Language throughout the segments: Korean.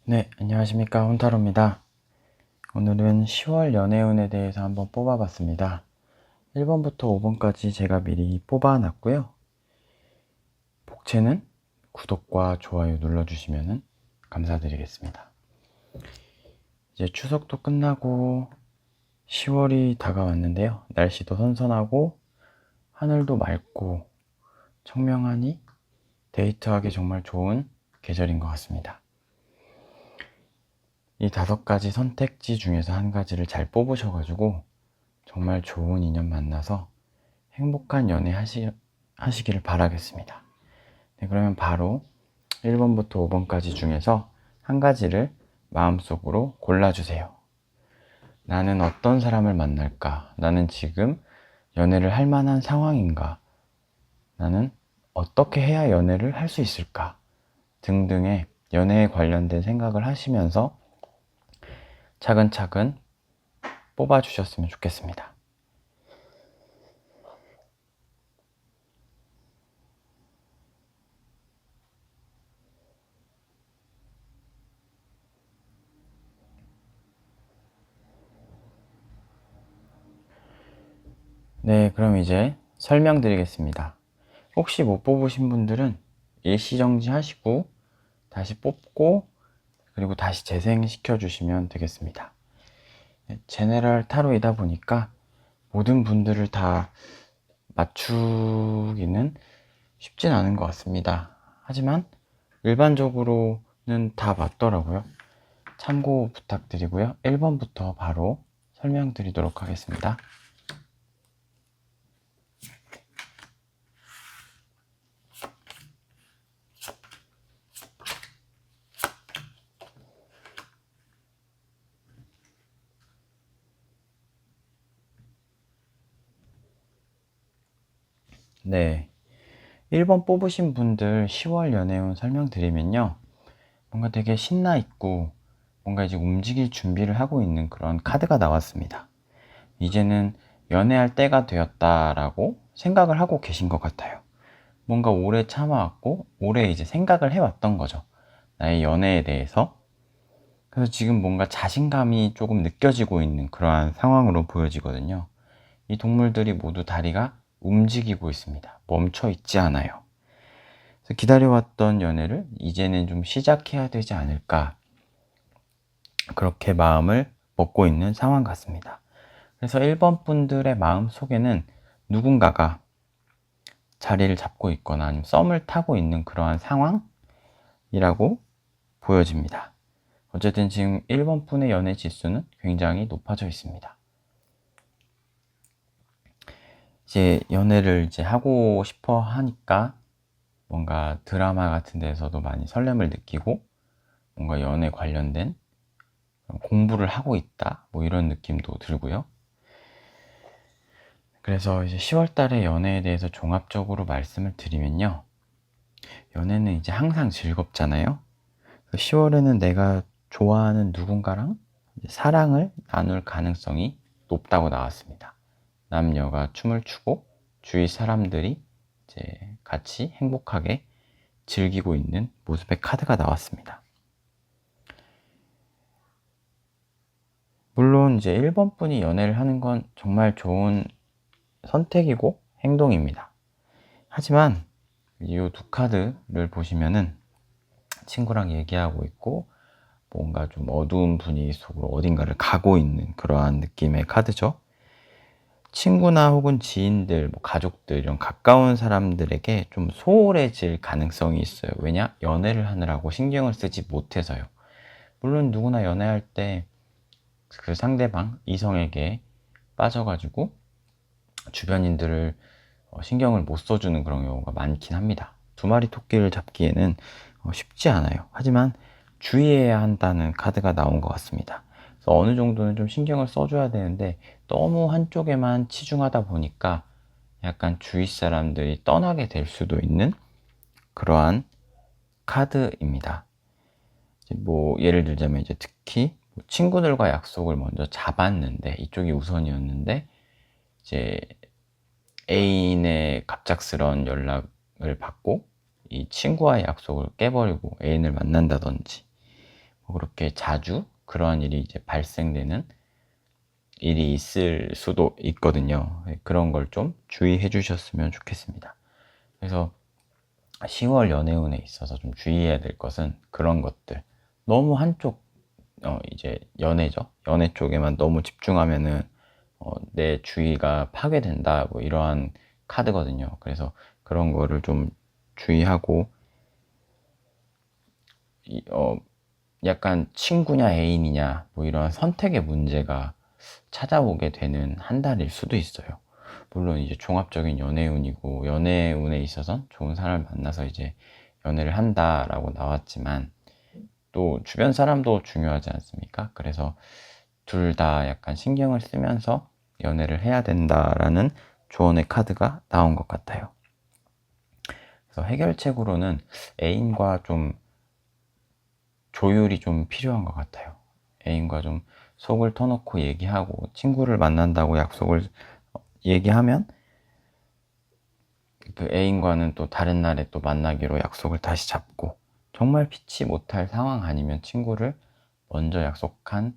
네, 안녕하십니까. 혼타로입니다. 오늘은 10월 연애운에 대해서 한번 뽑아봤습니다. 1번부터 5번까지 제가 미리 뽑아놨고요. 복채는 구독과 좋아요 눌러주시면 감사드리겠습니다. 이제 추석도 끝나고 10월이 다가왔는데요. 날씨도 선선하고 하늘도 맑고 청명하니 데이트하기 정말 좋은 계절인 것 같습니다. 이 5가지 선택지 중에서 한 가지를 잘 뽑으셔가지고 정말 좋은 인연 만나서 행복한 연애 하시기를 바라겠습니다. 네, 그러면 바로 1번부터 5번까지 중에서 한 가지를 마음속으로 골라주세요. 나는 어떤 사람을 만날까? 나는 지금 연애를 할 만한 상황인가? 나는 어떻게 해야 연애를 할 수 있을까? 등등의 연애에 관련된 생각을 하시면서 차근차근 뽑아주셨으면 좋겠습니다. 네, 그럼 이제 설명드리겠습니다. 혹시 못 뽑으신 분들은 일시정지 하시고 다시 뽑고 그리고 다시 재생시켜 주시면 되겠습니다. 네, 제네럴 타로이다 보니까 모든 분들을 다 맞추기는 쉽진 않은 것 같습니다. 하지만 일반적으로는 다 맞더라고요. 참고 부탁드리고요. 1번부터 바로 설명드리도록 하겠습니다. 네, 1번 뽑으신 분들 10월 연애운 설명드리면요. 뭔가 되게 신나 있고 뭔가 이제 움직일 준비를 하고 있는 그런 카드가 나왔습니다. 이제는 연애할 때가 되었다라고 생각을 하고 계신 것 같아요. 뭔가 오래 참아왔고 오래 이제 생각을 해왔던 거죠. 나의 연애에 대해서. 그래서 지금 뭔가 자신감이 조금 느껴지고 있는 그러한 상황으로 보여지거든요. 이 동물들이 모두 다리가 움직이고 있습니다. 멈춰 있지 않아요. 그래서 기다려왔던 연애를 이제는 좀 시작해야 되지 않을까, 그렇게 마음을 먹고 있는 상황 같습니다. 그래서 1번 분들의 마음 속에는 누군가가 자리를 잡고 있거나 아니면 썸을 타고 있는 그러한 상황이라고 보여집니다. 어쨌든 지금 1번 분의 연애 지수는 굉장히 높아져 있습니다. 이제 연애를 이제 하고 싶어 하니까 뭔가 드라마 같은 데서도 많이 설렘을 느끼고 뭔가 연애 관련된 공부를 하고 있다, 뭐 이런 느낌도 들고요. 그래서 이제 10월 달에 연애에 대해서 종합적으로 말씀을 드리면요. 연애는 이제 항상 즐겁잖아요. 10월에는 내가 좋아하는 누군가랑 사랑을 나눌 가능성이 높다고 나왔습니다. 남녀가 춤을 추고 주위 사람들이 이제 같이 행복하게 즐기고 있는 모습의 카드가 나왔습니다. 물론 이제 1번 분이 연애를 하는 건 정말 좋은 선택이고 행동입니다. 하지만 이 두 카드를 보시면은 친구랑 얘기하고 있고 뭔가 좀 어두운 분위기 속으로 어딘가를 가고 있는 그러한 느낌의 카드죠. 친구나 혹은 지인들, 뭐 가족들, 이런 가까운 사람들에게 좀 소홀해질 가능성이 있어요. 왜냐? 연애를 하느라고 신경을 쓰지 못해서요. 물론 누구나 연애할 때 그 상대방, 이성에게 빠져가지고 주변인들을 신경을 못 써주는 그런 경우가 많긴 합니다. 두 마리 토끼를 잡기에는 쉽지 않아요. 하지만 주의해야 한다는 카드가 나온 것 같습니다. 그래서 어느 정도는 좀 신경을 써줘야 되는데 너무 한쪽에만 치중하다 보니까 약간 주위 사람들이 떠나게 될 수도 있는 그러한 카드입니다. 뭐 예를 들자면 이제 특히 친구들과 약속을 먼저 잡았는데 이쪽이 우선이었는데 이제 애인의 갑작스러운 연락을 받고 이 친구와의 약속을 깨버리고 애인을 만난다든지 뭐 그렇게 자주 그러한 일이 이제 발생되는 일이 있을 수도 있거든요. 그런 걸 좀 주의해 주셨으면 좋겠습니다. 그래서 10월 연애운에 있어서 좀 주의해야 될 것은 그런 것들. 너무 한쪽, 이제 연애죠. 연애 쪽에만 너무 집중하면은, 내 주의가 파괴된다. 뭐 이러한 카드거든요. 그래서 그런 거를 좀 주의하고, 약간 친구냐 애인이냐, 뭐 이런 선택의 문제가 찾아오게 되는 한 달일 수도 있어요. 물론 이제 종합적인 연애운이고 연애운에 있어서 좋은 사람을 만나서 이제 연애를 한다라고 나왔지만 또 주변 사람도 중요하지 않습니까? 그래서 둘 다 약간 신경을 쓰면서 연애를 해야 된다라는 조언의 카드가 나온 것 같아요. 그래서 해결책으로는 애인과 좀 조율이 좀 필요한 것 같아요. 애인과 좀 속을 터놓고 얘기하고 친구를 만난다고 약속을 얘기하면 그 애인과는 또 다른 날에 또 만나기로 약속을 다시 잡고 정말 피치 못할 상황 아니면 친구를 먼저 약속한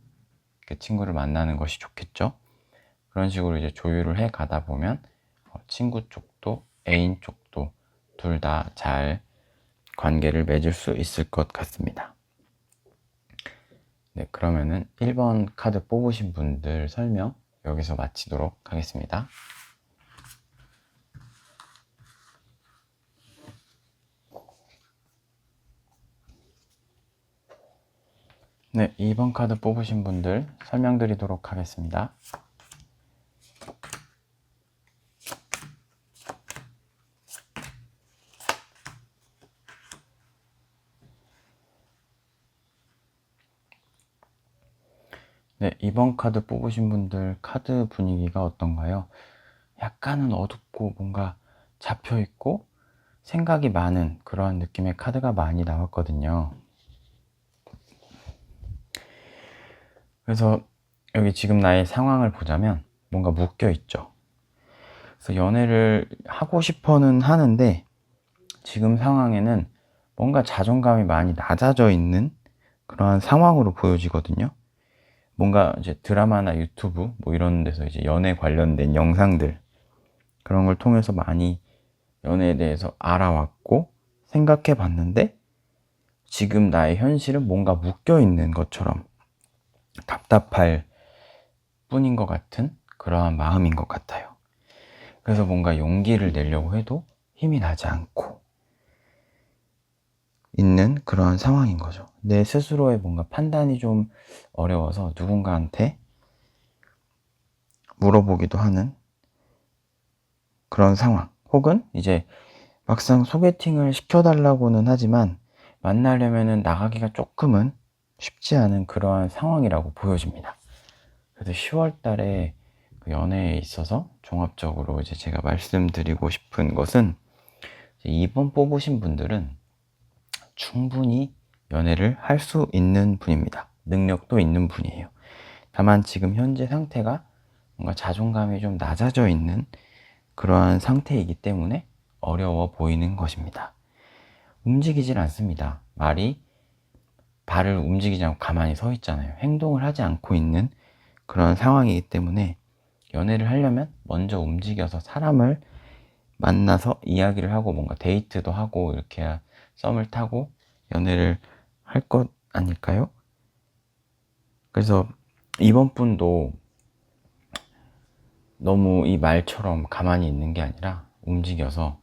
그 친구를 만나는 것이 좋겠죠. 그런 식으로 이제 조율을 해 가다 보면 친구 쪽도 애인 쪽도 둘 다 잘 관계를 맺을 수 있을 것 같습니다. 네, 그러면은 1번 카드 뽑으신 분들 설명 여기서 마치도록 하겠습니다. 네, 2번 카드 뽑으신 분들 설명드리도록 하겠습니다. 네, 2번 카드 뽑으신 분들 카드 분위기가 어떤가요? 약간은 어둡고 뭔가 잡혀있고 생각이 많은 그런 느낌의 카드가 많이 나왔거든요. 그래서 여기 지금 나의 상황을 보자면 뭔가 묶여있죠. 그래서 연애를 하고 싶어는 하는데 지금 상황에는 뭔가 자존감이 많이 낮아져 있는 그러한 상황으로 보여지거든요. 뭔가 이제 드라마나 유튜브 뭐 이런 데서 이제 연애 관련된 영상들 그런 걸 통해서 많이 연애에 대해서 알아왔고 생각해 봤는데 지금 나의 현실은 뭔가 묶여 있는 것처럼 답답할 뿐인 것 같은 그러한 마음인 것 같아요. 그래서 뭔가 용기를 내려고 해도 힘이 나지 않고 있는 그러한 상황인 거죠. 내 스스로의 뭔가 판단이 좀 어려워서 누군가한테 물어보기도 하는 그런 상황. 혹은 이제 막상 소개팅을 시켜달라고는 하지만 만나려면은 나가기가 조금은 쉽지 않은 그러한 상황이라고 보여집니다. 그래서 10월 달에 그 연애에 있어서 종합적으로 이제 제가 말씀드리고 싶은 것은 2번 뽑으신 분들은 충분히 연애를 할 수 있는 분입니다. 능력도 있는 분이에요. 다만 지금 현재 상태가 뭔가 자존감이 좀 낮아져 있는 그러한 상태이기 때문에 어려워 보이는 것입니다. 움직이질 않습니다. 발을 움직이지 않고 가만히 서 있잖아요. 행동을 하지 않고 있는 그런 상황이기 때문에 연애를 하려면 먼저 움직여서 사람을 만나서 이야기를 하고 뭔가 데이트도 하고 이렇게 썸을 타고 연애를 할 것 아닐까요? 그래서 이번 분도 너무 이 말처럼 가만히 있는 게 아니라 움직여서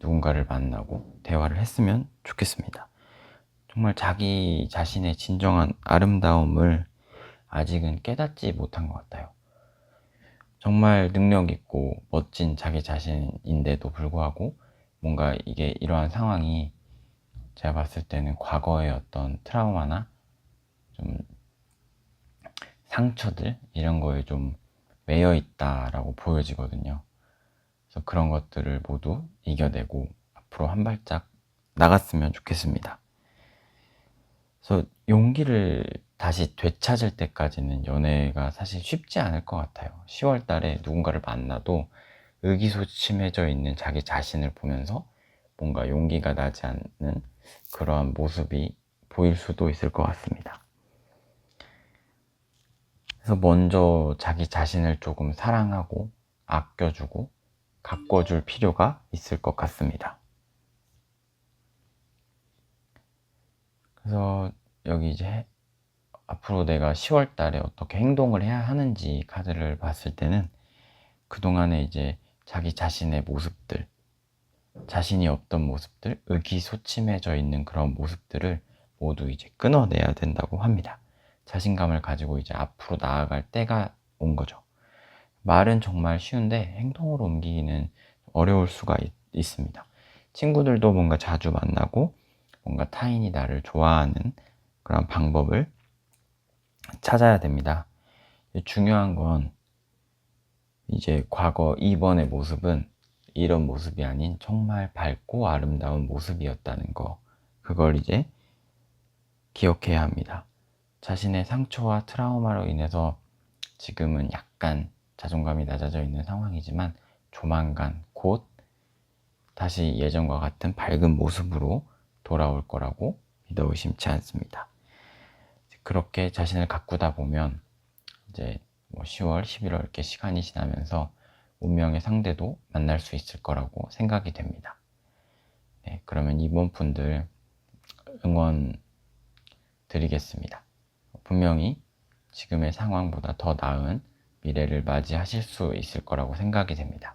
누군가를 만나고 대화를 했으면 좋겠습니다. 정말 자기 자신의 진정한 아름다움을 아직은 깨닫지 못한 것 같아요. 정말 능력 있고 멋진 자기 자신인데도 불구하고 뭔가 이게 이러한 상황이 제가 봤을 때는 과거의 어떤 트라우마나 좀 상처들 이런 거에 좀 매여 있다라고 보여지거든요. 그래서 그런 것들을 모두 이겨내고 앞으로 한 발짝 나갔으면 좋겠습니다. 그래서 용기를 다시 되찾을 때까지는 연애가 사실 쉽지 않을 것 같아요. 10월 달에 누군가를 만나도 의기소침해져 있는 자기 자신을 보면서 뭔가 용기가 나지 않는 그러한 모습이 보일 수도 있을 것 같습니다. 그래서 먼저 자기 자신을 조금 사랑하고 아껴주고 가꿔줄 필요가 있을 것 같습니다. 그래서 여기 이제 앞으로 내가 10월 달에 어떻게 행동을 해야 하는지 카드를 봤을 때는 그동안에 이제 자기 자신의 모습들, 자신이 없던 모습들, 의기소침해져 있는 그런 모습들을 모두 이제 끊어내야 된다고 합니다. 자신감을 가지고 이제 앞으로 나아갈 때가 온 거죠. 말은 정말 쉬운데 행동으로 옮기기는 어려울 수가 있습니다. 친구들도 뭔가 자주 만나고 뭔가 타인이 나를 좋아하는 그런 방법을 찾아야 됩니다. 중요한 건 이제 과거 2번의 모습은 이런 모습이 아닌 정말 밝고 아름다운 모습이었다는 거, 그걸 이제 기억해야 합니다. 자신의 상처와 트라우마로 인해서 지금은 약간 자존감이 낮아져 있는 상황이지만 조만간 곧 다시 예전과 같은 밝은 모습으로 돌아올 거라고 믿어 의심치 않습니다. 그렇게 자신을 가꾸다 보면 이제 10월, 11월 이렇게 시간이 지나면서 운명의 상대도 만날 수 있을 거라고 생각이 됩니다. 네, 그러면 이번 분들 응원 드리겠습니다. 분명히 지금의 상황보다 더 나은 미래를 맞이하실 수 있을 거라고 생각이 됩니다.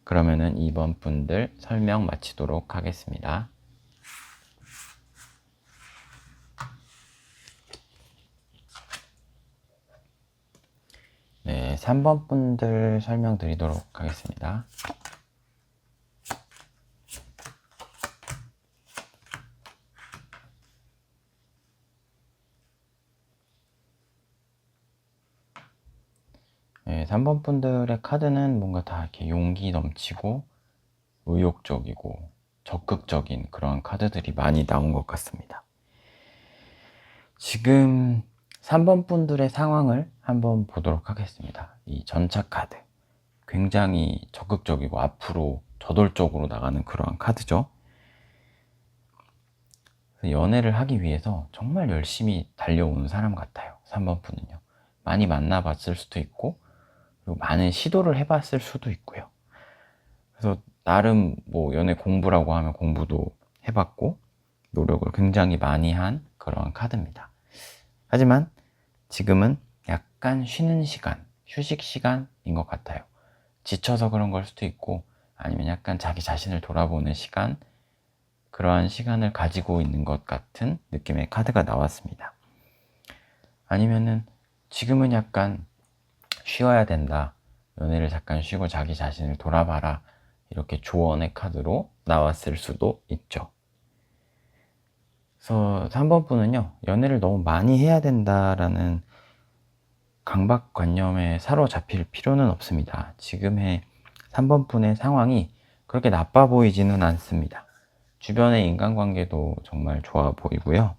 그러면은 이번 분들 설명 마치도록 하겠습니다. 네, 3번 분들 설명드리도록 하겠습니다. 네, 3번 분들의 카드는 뭔가 다 이렇게 용기 넘치고 의욕적이고 적극적인 그런 카드들이 많이 나온 것 같습니다. 지금 3번 분들의 상황을 한번 보도록 하겠습니다. 이 전차 카드. 굉장히 적극적이고 앞으로 저돌적으로 나가는 그러한 카드죠. 연애를 하기 위해서 정말 열심히 달려오는 사람 같아요. 3번 분은요. 많이 만나봤을 수도 있고, 그리고 많은 시도를 해봤을 수도 있고요. 그래서 나름 연애 공부라고 하면 공부도 해봤고, 노력을 굉장히 많이 한 그런 카드입니다. 하지만 지금은 약간 쉬는 시간, 휴식 시간인 것 같아요. 지쳐서 그런 걸 수도 있고, 아니면 약간 자기 자신을 돌아보는 시간, 그러한 시간을 가지고 있는 것 같은 느낌의 카드가 나왔습니다. 아니면은 지금은 약간 쉬어야 된다, 연애를 잠깐 쉬고 자기 자신을 돌아봐라, 이렇게 조언의 카드로 나왔을 수도 있죠. 그래서 3번 분은요, 연애를 너무 많이 해야 된다라는 강박관념에 사로잡힐 필요는 없습니다. 지금의 3번 분의 상황이 그렇게 나빠 보이지는 않습니다. 주변의 인간관계도 정말 좋아 보이고요.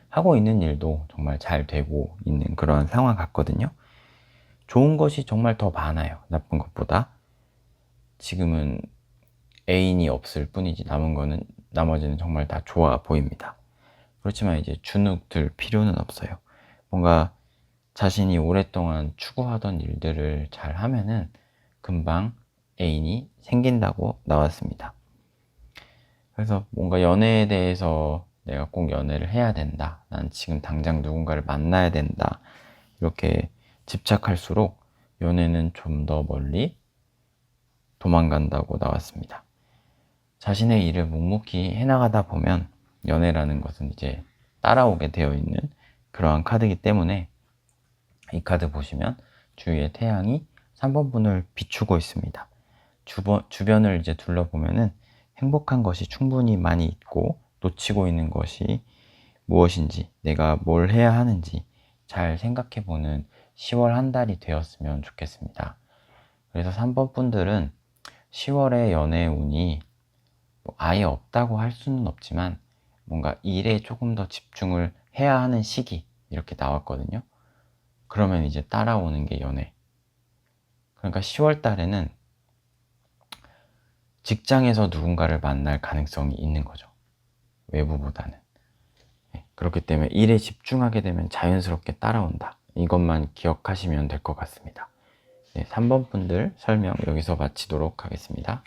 하고 있는 일도 정말 잘 되고 있는 그런 상황 같거든요. 좋은 것이 정말 더 많아요. 나쁜 것보다. 지금은 애인이 없을 뿐이지 나머지는 정말 다 좋아 보입니다. 그렇지만 이제 주눅 들 필요는 없어요. 뭔가 자신이 오랫동안 추구하던 일들을 잘 하면은 금방 애인이 생긴다고 나왔습니다. 그래서 뭔가 연애에 대해서 내가 꼭 연애를 해야 된다, 난 지금 당장 누군가를 만나야 된다, 이렇게 집착할수록 연애는 좀 더 멀리 도망간다고 나왔습니다. 자신의 일을 묵묵히 해나가다 보면 연애라는 것은 이제 따라오게 되어 있는 그러한 카드이기 때문에 이 카드 보시면 주위에 태양이 3번 분을 비추고 있습니다. 주변을 이제 둘러보면은 행복한 것이 충분히 많이 있고, 놓치고 있는 것이 무엇인지, 내가 뭘 해야 하는지 잘 생각해보는 10월 한 달이 되었으면 좋겠습니다. 그래서 3번 분들은 10월의 연애 운이 아예 없다고 할 수는 없지만 뭔가 일에 조금 더 집중을 해야 하는 시기, 이렇게 나왔거든요. 그러면 이제 따라오는 게 연애. 그러니까 10월 달에는 직장에서 누군가를 만날 가능성이 있는 거죠. 외부보다는. 그렇기 때문에 일에 집중하게 되면 자연스럽게 따라온다. 이것만 기억하시면 될 것 같습니다. 네, 3번 분들 설명 여기서 마치도록 하겠습니다.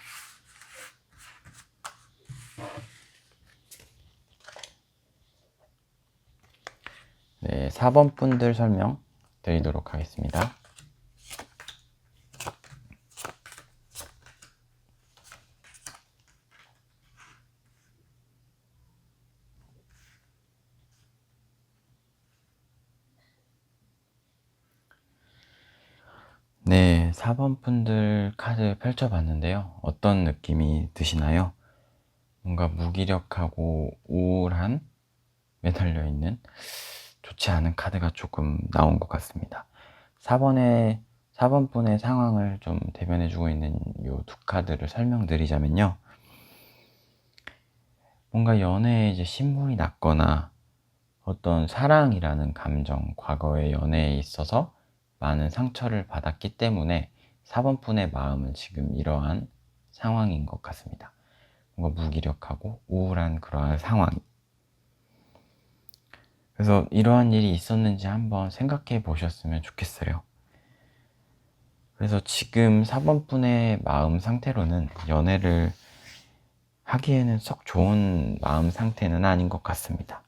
네, 4번 분들 설명 드리도록 하겠습니다. 네, 4번 분들 카드 펼쳐봤는데요. 어떤 느낌이 드시나요? 뭔가 무기력하고 우울한 매달려 있는 좋지 않은 카드가 조금 나온 것 같습니다. 4번 분의 상황을 좀 대변해주고 있는 이 두 카드를 설명드리자면요. 뭔가 연애에 이제 신물이 났거나 어떤 사랑이라는 감정, 과거의 연애에 있어서 많은 상처를 받았기 때문에 4번 분의 마음은 지금 이러한 상황인 것 같습니다. 뭔가 무기력하고 우울한 그러한 상황. 그래서 이러한 일이 있었는지 한번 생각해 보셨으면 좋겠어요. 그래서 지금 4번 분의 마음 상태로는 연애를 하기에는 썩 좋은 마음 상태는 아닌 것 같습니다.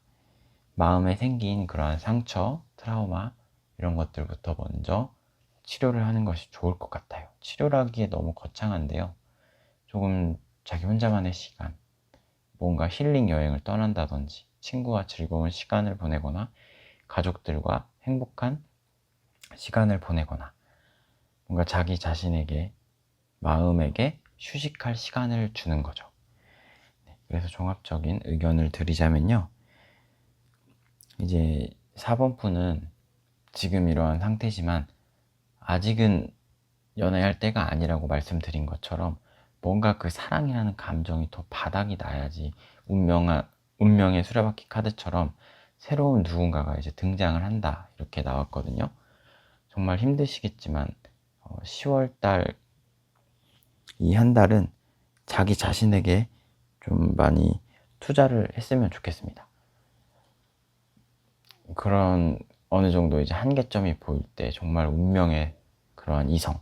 마음에 생긴 그러한 상처, 트라우마 이런 것들부터 먼저 치료를 하는 것이 좋을 것 같아요. 치료라기에 너무 거창한데요. 조금 자기 혼자만의 시간, 뭔가 힐링 여행을 떠난다든지 친구와 즐거운 시간을 보내거나 가족들과 행복한 시간을 보내거나 뭔가 자기 자신에게, 마음에게 휴식할 시간을 주는 거죠. 그래서 종합적인 의견을 드리자면요. 이제 4번 푼은 지금 이러한 상태지만 아직은 연애할 때가 아니라고 말씀드린 것처럼 뭔가 그 사랑이라는 감정이 더 바닥이 나야지 운명의 수레바퀴 카드처럼 새로운 누군가가 이제 등장을 한다 이렇게 나왔거든요. 정말 힘드시겠지만 10월달 이 한 달은 자기 자신에게 좀 많이 투자를 했으면 좋겠습니다. 그런 어느 정도 이제 한계점이 보일 때 정말 운명의 그러한 이성,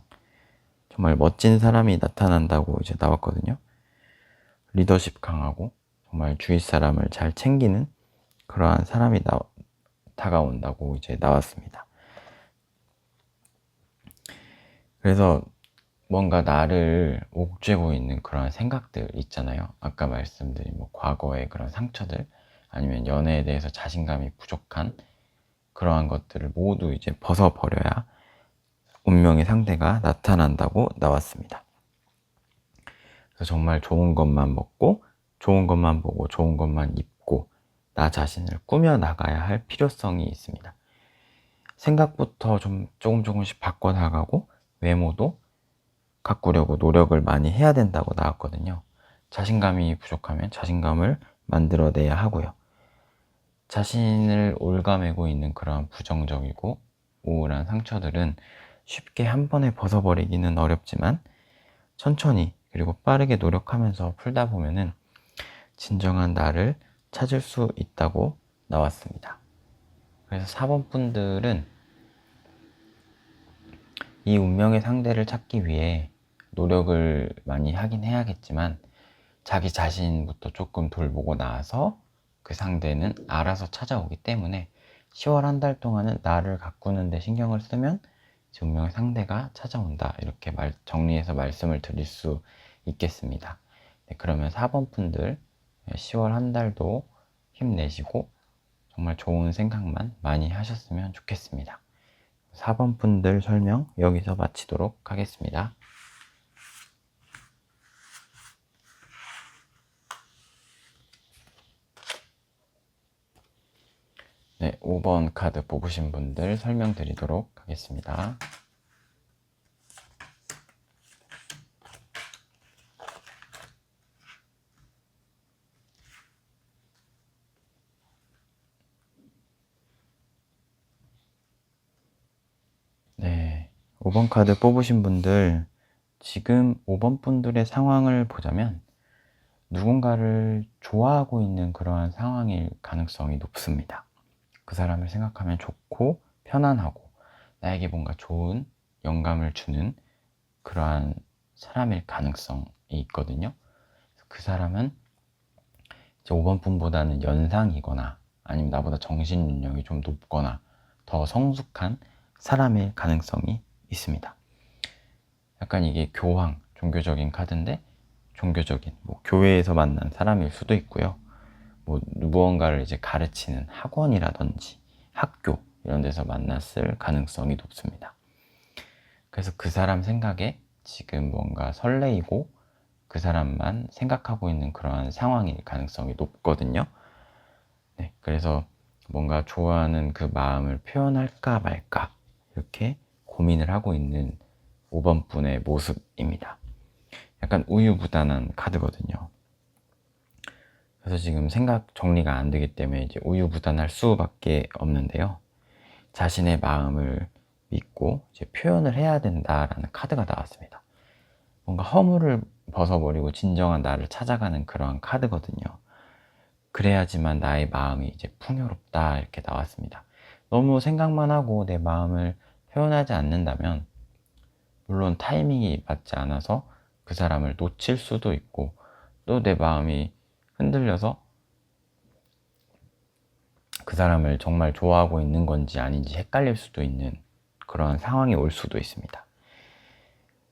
정말 멋진 사람이 나타난다고 이제 나왔거든요. 리더십 강하고 정말 주위 사람을 잘 챙기는 그러한 사람이 다가온다고 이제 나왔습니다. 그래서 뭔가 나를 옥죄고 있는 그런 생각들 있잖아요. 아까 말씀드린 뭐 과거의 그런 상처들 아니면 연애에 대해서 자신감이 부족한 그러한 것들을 모두 이제 벗어버려야 운명의 상대가 나타난다고 나왔습니다. 그래서 정말 좋은 것만 먹고 좋은 것만 보고 좋은 것만 입고 나 자신을 꾸며 나가야 할 필요성이 있습니다. 생각부터 좀 조금씩 바꿔나가고 외모도 가꾸려고 노력을 많이 해야 된다고 나왔거든요. 자신감이 부족하면 자신감을 만들어내야 하고요. 자신을 옭아매고 있는 그런 부정적이고 우울한 상처들은 쉽게 한 번에 벗어버리기는 어렵지만 천천히 그리고 빠르게 노력하면서 풀다 보면은 진정한 나를 찾을 수 있다고 나왔습니다. 그래서 4번 분들은 이 운명의 상대를 찾기 위해 노력을 많이 하긴 해야겠지만 자기 자신부터 조금 돌보고 나서 그 상대는 알아서 찾아오기 때문에 10월 한 달 동안은 나를 가꾸는 데 신경을 쓰면 운명의 상대가 찾아온다 이렇게 정리해서 말씀을 드릴 수 있겠습니다. 네, 그러면 4번 분들 10월 한 달도 힘내시고 정말 좋은 생각만 많이 하셨으면 좋겠습니다. 4번 분들 설명 여기서 마치도록 하겠습니다. 네, 5번 카드 뽑으신 분들 설명드리도록 하겠습니다. 네, 5번 카드 뽑으신 분들 지금 5번 분들의 상황을 보자면 누군가를 좋아하고 있는 그러한 상황일 가능성이 높습니다. 그 사람을 생각하면 좋고 편안하고 나에게 뭔가 좋은 영감을 주는 그러한 사람일 가능성이 있거든요. 그 사람은 이제 5번 분보다는 연상이거나 아니면 나보다 정신 연령이 좀 높거나 더 성숙한 사람일 가능성이 있습니다. 약간 이게 교황, 종교적인 카드인데 종교적인 교회에서 만난 사람일 수도 있고요. 무언가를 이제 가르치는 학원이라든지 학교 이런 데서 만났을 가능성이 높습니다. 그래서 그 사람 생각에 지금 뭔가 설레이고 그 사람만 생각하고 있는 그러한 상황일 가능성이 높거든요. 네, 그래서 뭔가 좋아하는 그 마음을 표현할까 말까 이렇게 고민을 하고 있는 5번 분의 모습입니다. 약간 우유부단한 카드거든요. 그래서 지금 생각 정리가 안 되기 때문에 이제 우유부단할 수밖에 없는데요. 자신의 마음을 믿고 이제 표현을 해야 된다라는 카드가 나왔습니다. 뭔가 허물을 벗어버리고 진정한 나를 찾아가는 그러한 카드거든요. 그래야지만 나의 마음이 이제 풍요롭다 이렇게 나왔습니다. 너무 생각만 하고 내 마음을 표현하지 않는다면 물론 타이밍이 맞지 않아서 그 사람을 놓칠 수도 있고 또 내 마음이 흔들려서 그 사람을 정말 좋아하고 있는 건지 아닌지 헷갈릴 수도 있는 그런 상황이 올 수도 있습니다.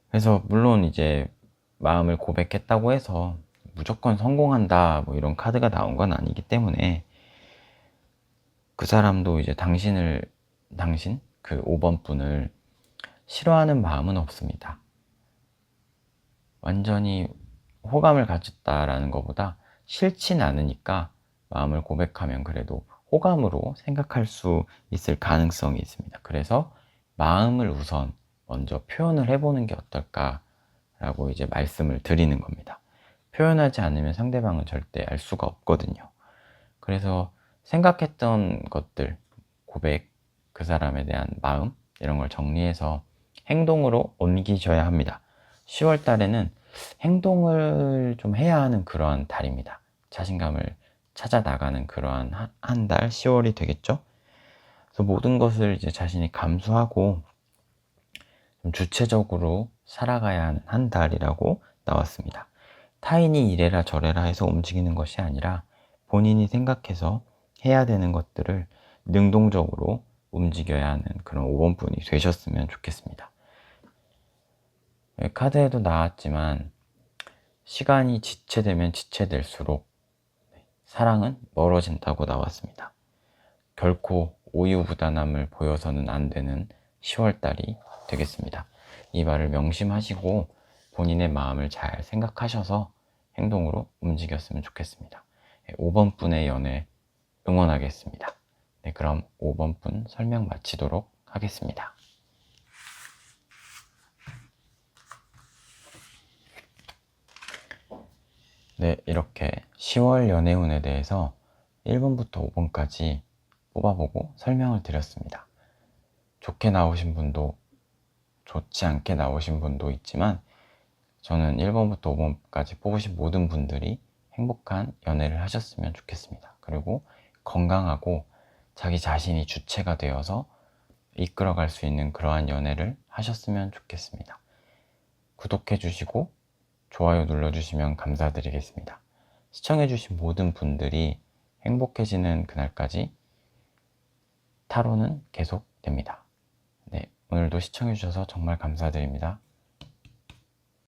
그래서 물론 이제 마음을 고백했다고 해서 무조건 성공한다 뭐 이런 카드가 나온 건 아니기 때문에 그 사람도 이제 당신 그 5번 분을 싫어하는 마음은 없습니다. 완전히 호감을 가졌다라는 것보다 싫진 않으니까 마음을 고백하면 그래도 호감으로 생각할 수 있을 가능성이 있습니다. 그래서 마음을 우선 먼저 표현을 해보는 게 어떨까라고 이제 말씀을 드리는 겁니다. 표현하지 않으면 상대방은 절대 알 수가 없거든요. 그래서 생각했던 것들, 고백, 그 사람에 대한 마음 이런 걸 정리해서 행동으로 옮기셔야 합니다. 10월 달에는 행동을 좀 해야 하는 그러한 달입니다. 자신감을 찾아 나가는 그러한 한 달 10월이 되겠죠. 그래서 모든 것을 이제 자신이 감수하고 좀 주체적으로 살아가야 하는 한 달이라고 나왔습니다. 타인이 이래라 저래라 해서 움직이는 것이 아니라 본인이 생각해서 해야 되는 것들을 능동적으로 움직여야 하는 그런 5번 분이 되셨으면 좋겠습니다. 카드에도 나왔지만 시간이 지체되면 지체될수록 사랑은 멀어진다고 나왔습니다. 결코 우유부단함을 보여서는 안 되는 10월달이 되겠습니다. 이 말을 명심하시고 본인의 마음을 잘 생각하셔서 행동으로 움직였으면 좋겠습니다. 5번 분의 연애 응원하겠습니다. 네, 그럼 5번 분 설명 마치도록 하겠습니다. 네, 이렇게 10월 연애운에 대해서 1번부터 5번까지 뽑아보고 설명을 드렸습니다. 좋게 나오신 분도 좋지 않게 나오신 분도 있지만 저는 1번부터 5번까지 뽑으신 모든 분들이 행복한 연애를 하셨으면 좋겠습니다. 그리고 건강하고 자기 자신이 주체가 되어서 이끌어갈 수 있는 그러한 연애를 하셨으면 좋겠습니다. 구독해 주시고 좋아요 눌러주시면 감사드리겠습니다. 시청해주신 모든 분들이 행복해지는 그날까지 타로는 계속됩니다. 네, 오늘도 시청해주셔서 정말 감사드립니다.